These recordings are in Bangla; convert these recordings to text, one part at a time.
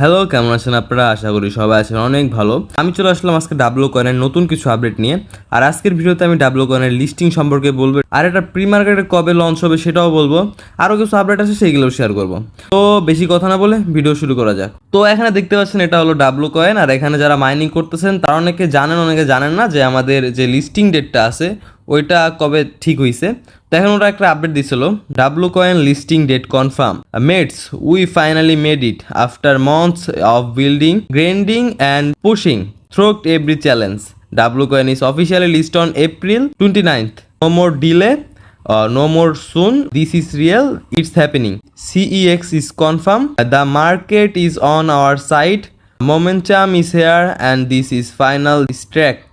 হ্যালো, কেমন আছেন আপনারা? আশা করি সবাই আছেন অনেক ভালো। আমি চলে আসলাম আজকে ডাবলো কয়েনের নতুন কিছু আপডেট নিয়ে। আর আজকের ভিডিওতে আমি ডাবলো কয়েনের লিস্টিং সম্পর্কে বলবো, আর এটা প্রি মার্কেটে কবে লঞ্চ হবে সেটাও বলবো। আরও কিছু আপডেট আছে সেইগুলোও শেয়ার করবো। তো বেশি কথা না বলে ভিডিও শুরু করা যাক। তো এখানে দেখতে পাচ্ছেন এটা হলো ডাবলো কয়েন, আর এখানে যারা মাইনিং করতেছেন তারা অনেকে জানেন অনেকে জানেন না যে আমাদের যে লিস্টিং ডেটটা আছে ওইটা কবে ঠিক হয়েছে। তো এখন ওরা একটা আপডেট দিছিল, W coin listing date confirm mates, we finally made it after months of building, grinding and pushing through every challenge. W coin is officially listed on April 29th. No more delay, no more soon. This is real. It's happening. CEX is confirmed. The market is on our side. Momentum is here, and this is final distract.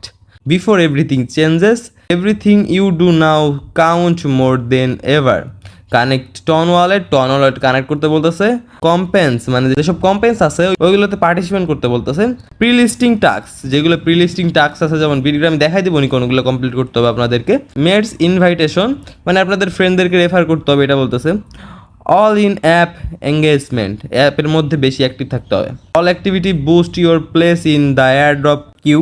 Before everything changes, everything you do now count more than ever. Connect TON wallet connect করতে বলতেছে। কম্পেন্স মানে যেসব কম্পেন্স আছে ওইগুলোতে পার্টিসিপেন্ট করতে বলতেছে। প্রি লিস্টিং টাস্ক, যেগুলো প্রি লিস্টিং টাস্ক আছে, যেমন ভিডিওটা আমি দেখাই দিব নি কোনগুলো কমপ্লিট করতে হবে আপনাদেরকে। মেডস ইনভাইটেশন মানে আপনাদের ফ্রেন্ডদেরকে রেফার করতে হবে এটা বলতেছে। অল ইন অ্যাপ এঙ্গেজমেন্ট, অ্যাপের মধ্যে বেশি অ্যাক্টিভ থাকতে হবে। All activity boost your place in the airdrop queue.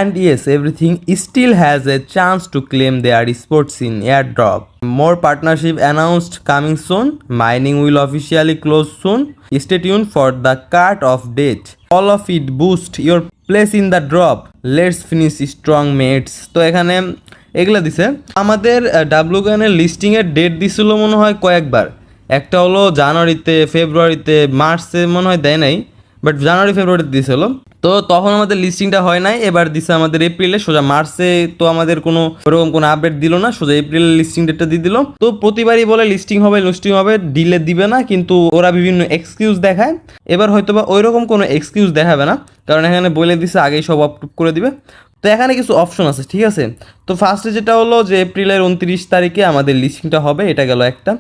And yes, everything still has a chance to claim their sports in airdrop. More partnership announced coming soon. Mining will officially close soon. Stay tuned for the cut off date. All of it boost your place in the drop. Let's finish strong, mates. তো এখানে এগুলা দিছে। আমাদের ডাব্লু গানের লিস্টিংয়ের ডেট দিছিল মনে হয় কয়েকবার। একটা হলো জানুয়ারিতে, ফেব্রুয়ারিতে, মার্চে মনে হয় দেয় নাই, বাট জানুয়ারি ফেব্রুয়ারিতে দিয়েছিল। তো তখন আমাদের লিস্টিংটা হয় নাই, এবার দিছে আমাদের এপ্রিলে। সোজা মার্চে তো আমাদের কোনো ওরকম কোনো আপডেট দিল না, সোজা এপ্রিলের লিস্টিং ডেটটা দিয়ে দিল। তো প্রতিবারই বলে লিস্টিং হবে, ডিলে দিবে না, কিন্তু ওরা বিভিন্ন এক্সকিউজ দেখায়। এবার হয়তো বা ওই রকম কোনো এক্সকিউজ দেখাবে না, কারণ এখানে বলে দিছে আগেই সব আপটুপ করে দিবে। তো এখানে কিছু অপশন আছে, ঠিক আছে। তো ফার্স্টে যেটা হলো যে এপ্রিলের 29 তারিখে আমাদের লিস্টিংটা হবে, এটা গেল একটা।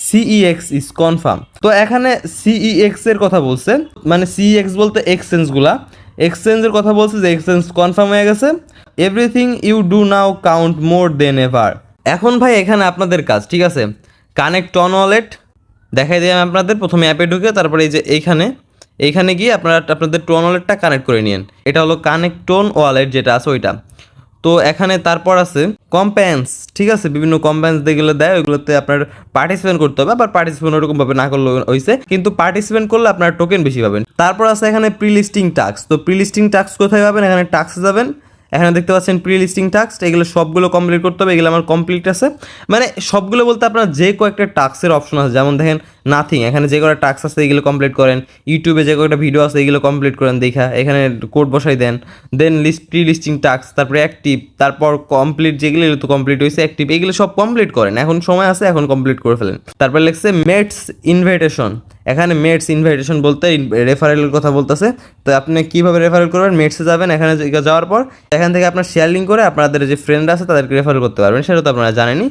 CEX is confirm. তো এখানে সিইএক্স এর কথা বলছে, মানে সিইএক্স বলতে এক্সচেঞ্জের কথা বলছে, যে এক্সচেঞ্জ কনফার্ম হয়ে গেছে। Everything you do now count more than ever. এখন ভাই এখানে আপনাদের কাজ, ঠিক আছে। কানেক্ট অন ওয়ালেট দেখাই দিলাম আপনাদের। প্রথমে অ্যাপে ঢুকে তারপরে এই যে এইখানে গিয়ে আপনারা আপনাদের টোন ওয়ালেটটা কানেক্ট করে নিন। এটা হলো কানেক্ট টোন ওয়ালেট যেটা আছে ওইটা। তো এখানে তারপর আছে কম্পেন্স, ঠিক আছে। বিভিন্ন কম্পেন্স যেগুলো দেয় ওইগুলোতে আপনার পার্টিসিপেন্ট করতে হবে। আবার পার্টিসিপেন্ট ওরকমভাবে না করলে হয়েছে, কিন্তু পার্টিসিপেন্ট করলে আপনার টোকেন বেশি পাবেন। তারপর আছে এখানে প্রি লিস্টিং টাস্ক। তো প্রি লিস্টিং টাস্ক কোথায় পাবেন? এখানে টাস্কে যাবেন, এখানে দেখতে পাচ্ছেন প্রি লিস্টিং টাস্ক। এগুলো সবগুলো কমপ্লিট করতে হবে, এগুলো আমার কমপ্লিট আছে। মানে সবগুলো বলতে আপনার যে কয়েকটা টাস্কের অপশন আছে, যেমন দেখেন নাথিং, এখানে যে কয়েকটা টাস্ক আছে এগুলো কমপ্লিট করেন। ইউটিউবে যে কয়েকটা ভিডিও আছে এগুলো কমপ্লিট করেন দেখা, এখানে কোড বসাই দেন। দেন প্রি লিস্টিং টাস্ক, তারপরে অ্যাক্টিভ, তারপর কমপ্লিট, যেগুলো তো কমপ্লিট হয়েছে অ্যাক্টিভ, এগুলো সব কমপ্লিট করেন। এখন সময় আছে, এখন কমপ্লিট করে ফেলেন। তারপর লিখছে মেটস ইনভাইটেশন। এখানে মেটস ইনভাইটেশন বলতে রেফারেলের কথা বলতেছে। তো আপনি কীভাবে রেফারেল করবেন? মেটসে যাবেন, এখানে যাওয়ার পর এখান থেকে আপনার শেয়ার লিঙ্ক করে আপনাদের যে ফ্রেন্ড আছে তাদেরকে রেফারেল করতে পারবেন, সেটা তো আপনারা জানেনই।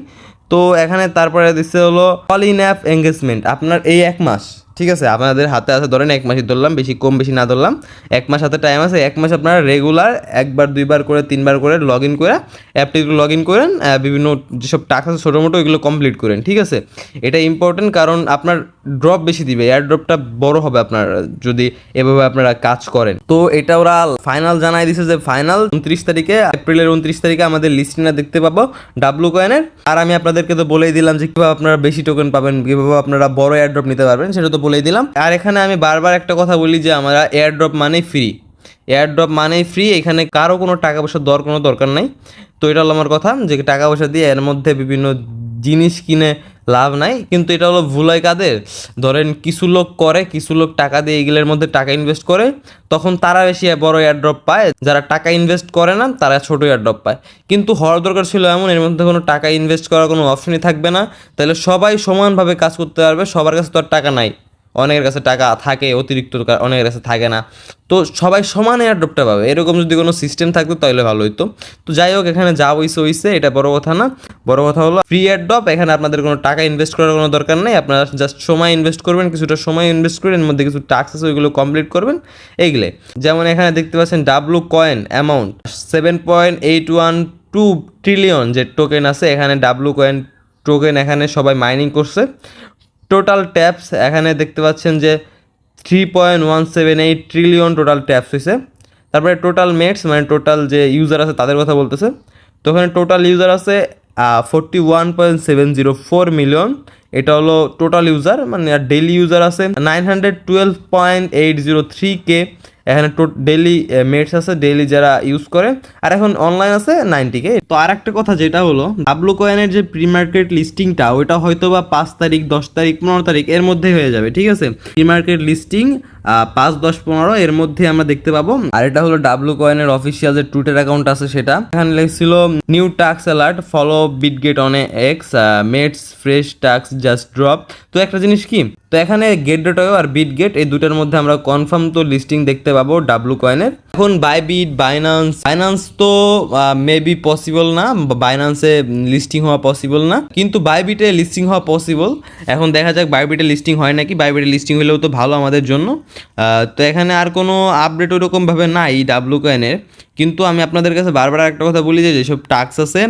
তো এখানে তারপরে দিচ্ছে হলো অল ইন অ্যাপ এঙ্গেজমেন্ট। আপনার এই 1 মাস, ঠিক আছে, আপনাদের হাতে আছে, ধরেন 1 মাসই ধরলাম, বেশি না ধরলাম, 1 মাস হাতে টাইম আছে। 1 মাস আপনারা রেগুলার 1বার 2বার করে 3বার করে লগ ইন করে অ্যাপটিগুলো লগ ইন করেন, বিভিন্ন যেসব টাস্ক আছে ছোটো মোটো ওইগুলো কমপ্লিট করেন, ঠিক আছে। এটা ইম্পর্টেন্ট, কারণ আপনার ড্রপ বেশি দিবে, এয়ার ড্রপটা বড় হবে আপনার যদি এভাবে আপনারা কাজ করেন। তো এটা ওরা ফাইনাল জানাই দিছে যে ফাইনাল 29 তারিখে, এপ্রিলের 29 তারিখে আমাদের লিস্টিংটা দেখতে পাবো ডাবলু কয়েনের। আর আমি আপনাদেরকে তো বলেই দিলাম যে কীভাবে আপনারা বেশি টোকেন পাবেন, কীভাবে আপনারা বড় এয়ার ড্রপ নিতে পারবেন, সেটা তো বলেই দিলাম। আর এখানে আমি বারবার একটা কথা বলি যে আমরা এয়ার ড্রপ মানেই ফ্রি, এয়ার ড্রপ মানেই ফ্রি। এখানে কারো কোনো টাকা পয়সা দেওয়ার কোনো দরকার নাই। তো এটা হলো আমার কথা, যে টাকা পয়সা দিয়ে এর মধ্যে বিভিন্ন জিনিস কিনে লাভ নাই। কিন্তু এটা হলো ভুল হয় কাদের? ধরেন কিছু লোক করে, কিছু লোক টাকা দিয়ে এগুলোর মধ্যে টাকা ইনভেস্ট করে, তখন তারা বেশি বড় এয়ারড্রপ পায়। যারা টাকা ইনভেস্ট করে না তারা ছোটো এয়ারড্রপ পায়। কিন্তু হওয়ার দরকার ছিল এমন, এর মধ্যে কোনো টাকা ইনভেস্ট করার কোনো অপশনই থাকবে না, তাহলে সবাই সমানভাবে কাজ করতে পারবে। সবার কাছে তো আর টাকা নাই, অনেকের কাছে টাকা থাকে অতিরিক্ত, অনেকের কাছে থাকে না। তো সবাই সমান এয়ারড্রপটা পাবে, এরকম যদি কোনো সিস্টেম থাকতো তাহলে ভালো হতো। তো যাই হোক, এখানে যা হইছে এটা বড় কথা না। বড় কথা হলো ফ্রি এয়ারড্রপ, এখানে আপনাদের কোনো টাকা ইনভেস্ট করার কোনো দরকার নেই। আপনারা জাস্ট সময় ইনভেস্ট করবেন, কিছুটা সময় ইনভেস্ট করে এর মধ্যে কিছু টাস্ক আছে ওইগুলো কমপ্লিট করবেন। এইগুলো যেমন এখানে দেখতে পাচ্ছেন ডাবলু কয়েন অ্যামাউন্ট 7.812 ট্রিলিয়ন যে টোকেন আছে, এখানে ডাবলু কয়েন টোকেন এখানে সবাই মাইনিং করছে। টোটাল ট্যাপস এখানে দেখতে পাচ্ছেন যে 3.178 ট্রিলিয়ন টোটাল ট্যাপস হয়েছে। তারপরে টোটাল মেটস মানে টোটাল যে ইউজার আছে তাদের কথা বলতেছে। তো ওখানে টোটাল ইউজার আছে 41.704 মিলিয়ন, এটা হলো টোটাল ইউজার মানে। আর ডেইলি ইউজার আছে 912.803K। এখানে ডেইলি মেটস আছে, ডেইলি যারা ইউজ করে। আর এখন অনলাইন আছে 90K। তো আর একটা কথা যেটা হলো ডাবলু কয়েনের যে প্রি মার্কেট লিস্টিংটা ওইটা হয়তো বা 5 তারিখ 10 তারিখ 15 তারিখ এর মধ্যেই হয়ে যাবে, ঠিক আছে। প্রি মার্কেট লিস্টিং 5, 10, 15 এর মধ্যে আমরা দেখতে পাবো। আর এটা হলো ডাবলু কয়েনের অফিসিয়াল যে টুইটার অ্যাকাউন্ট আছে সেটা। এখানে লেখছিল new task alert, follow Bitget on X, mates fresh task just drop. তো একটা জিনিস কি, তো এখানে গেট.io আর বিটগেট এই দুটার মধ্যে আমরা কনফার্ম তো লিস্টিং দেখতে পাবো ডাবলু কয়েনের। এখন বাইবিট, বাইনান্স তো মেবি পসিবল না, বাইনান্সে লিস্টিং হওয়া পসিবল না, কিন্তু বাইবিটে লিস্টিং হওয়া পসিবল। এখন দেখা যাক বাইবিটে লিস্টিং হয় নাকি। বাইবিটে লিস্টিং হলেও তো ভালো আমাদের জন্য। তো এখানে আর কোনো আপডেট ওরকমভাবে নাই ডাবলু কয়েনের, কিন্তু আমি আপনাদের কাছে বারবার একটা কথা বলি যে যেসব টাস্ক আছে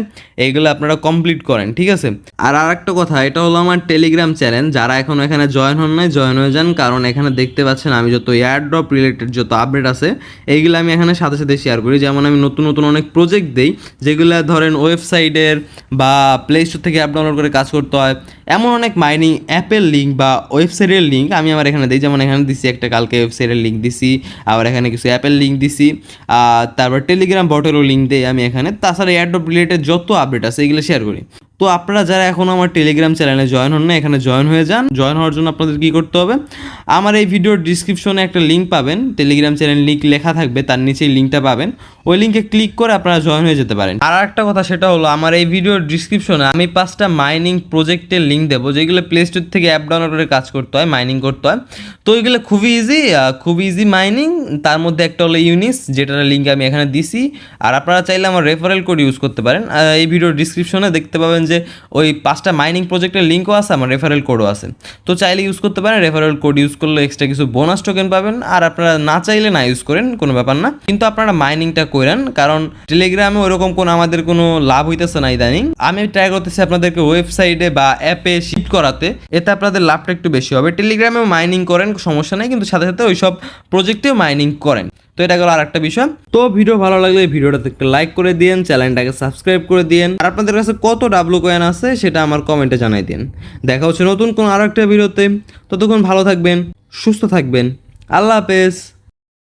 এইগুলো আপনারা কমপ্লিট করেন, ঠিক আছে। আর একটা কথা, এটা হলো আমার টেলিগ্রাম চ্যানেল, যারা এখন এখানে জয়েন হন নাই জয়েন হয়ে যান, কারণ এখানে দেখতে পাচ্ছেন আমি যত এয়ারড্রপ রিলেটেড যত আপডেট আছে এইগুলো আমি এখানে সাথে সাথে শেয়ার করি। যেমন আমি নতুন নতুন অনেক প্রজেক্ট দেই যেগুলো ধরেন ওয়েবসাইটের বা প্লে স্টোর থেকে অ্যাপ ডাউনলোড করে কাজ করতে হয়, এমন অনেক মাইনিং অ্যাপের লিঙ্ক বা ওয়েবসাইটের লিঙ্ক আমি আমার এখানে দিই। যেমন এখানে দিছি একটা, কালকে ওয়েবসাইটের লিঙ্ক দিছি, আবার এখানে কিছু অ্যাপের লিঙ্ক দিছি, তারপর টেলিগ্রাম বটেরও লিঙ্ক দেই আমি এখানে। তাছাড়া এয়ারড্রপ রিলেটেড যত আপডেট আছে এগুলো শেয়ার করি। তো আপনারা যারা এখনও আমার টেলিগ্রাম চ্যানেলে জয়েন হন না এখানে জয়েন হয়ে যান। জয়েন হওয়ার জন্য আপনাদের কী করতে হবে, আমার এই ভিডিওর ডিসক্রিপশনে একটা লিঙ্ক পাবেন, টেলিগ্রাম চ্যানেল লিঙ্ক লেখা থাকবে, তার নিচেই লিঙ্কটা পাবেন, ওই লিঙ্কে ক্লিক করে আপনারা জয়েন হয়ে যেতে পারেন। আর একটা কথা সেটা হলো আমার এই ভিডিওর ডিসক্রিপশনে আমি 5টা মাইনিং প্রজেক্টের লিঙ্ক দেবো যেগুলো প্লে স্টোর থেকে অ্যাপ ডাউনলোড করে কাজ করতে হয়, মাইনিং করতে হয়। তো ওইগুলো খুবই ইজি মাইনিং। তার মধ্যে একটা হলো ইউনিস, যেটার লিঙ্ক আমি এখানে দিছি। আর আপনারা চাইলে আমার রেফারেল কোড ইউজ করতে পারেন। এই ভিডিওর ডিসক্রিপশনে দেখতে পাবেন যে ওই 5টা মাইনিং প্রজেক্টের লিঙ্কও আছে, আমার রেফারেল কোডও আছে। তো চাইলে ইউজ করতে পারেন, রেফারেল কোড ইউজ করলে এক্সট্রা কিছু বোনাস টোকেন পাবেন। আর আপনারা না চাইলে না ইউজ করেন, কোনো ব্যাপার না, কিন্তু আপনারা মাইনিংটা করেন, কারণ টেলিগ্রামে ওরকম কোনো আমাদের কোনো লাভ হইতেছে না ইদানিং। আমি ট্রাই করতেছি আপনাদেরকে ওয়েবসাইটে বা অ্যাপে শিফট করাতে, এতে আপনাদের লাভটা একটু বেশি হবে। টেলিগ্রামেও মাইনিং করেন সমস্যা নেই, কিন্তু সাথে সাথে ওই সব প্রজেক্টেও মাইনিং করেন। তো এটা গেল আর একটা বিষয়। তো ভিডিও ভালো লাগলে ভিডিওটাতে একটা লাইক করে দিন, চ্যানেলটাকে সাবস্ক্রাইব করে দিন। আর আপনাদের কাছে কত ডাবলু কয়েন আছে সেটা আমার কমেন্টে জানাই দিন। দেখা হচ্ছে নতুন কোনো আরো একটা ভিডিওতে। ততক্ষণ ভালো থাকবেন, সুস্থ থাকবেন। আল্লাহ হাফেজ।